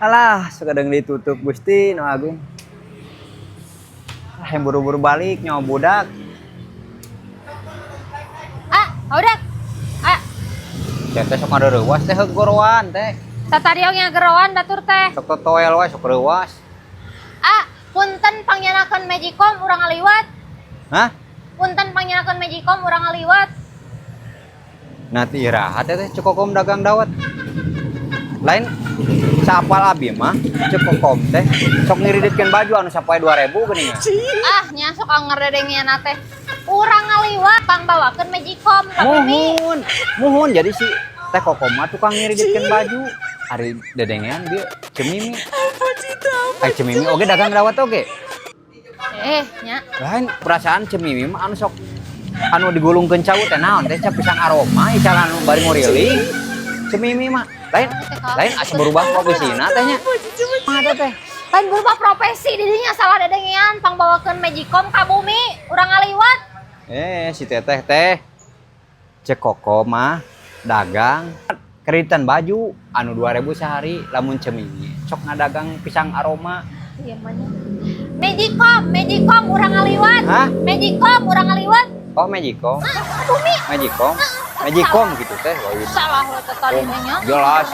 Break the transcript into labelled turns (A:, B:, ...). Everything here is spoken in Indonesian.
A: Alah, sekadang ditutup Gusti nu agung. Ah, yang buru-buru balik nyawa budak.
B: Udah.
A: Teh sok ada reuwas teh gorowan teh.
B: Tatariong yang gerowan datur teh.
A: Sok totoel wae sok reuwas.
B: Punten pangyanakeun Magicom urang ngaliwat.
A: Hah?
B: Punten pangyanakeun Magicom urang ngaliwat.
A: Nanti irahat teh cukokom dagang dawet. Lain sapal abi mah cukokom teh sok ngiriditkeun baju anu sapoe 2000 geuning.
B: Nya sok ngeredengian teh. Urang ngaliwat pangbawakeun Magicom.
A: Muhun jadi si teh kokom mah tukang ngiriditkeun baju. Ari dedengean dia cemimi. Cemimi oge dagang dawet oge.
B: Nya.
A: Lain perasaan cemimi mah anu sok anu digulungkeun cau teh naon teh cap pisang aroma icalan anu bari ngoriling. Cemimi mah lain asa berubah profesina teh nya. Ada teh.
B: Lain berubah profesi didinya salah dedengean pangbawakeun Magicom ka bumi urang ngaliwat.
A: Si teteh teh cek koko mah dagang kreditan baju anu 2000 sehari lamun cemimi sok ngadagang pisang aroma.
B: Iya mana? Magicom urang ngaliwat.
A: Hah?
B: Magicom urang ngaliwat.
A: Oh Magicom.
B: Bumi.
A: Magicom gitu teh.
B: Salah we teh tadinya nya.
A: Jelas.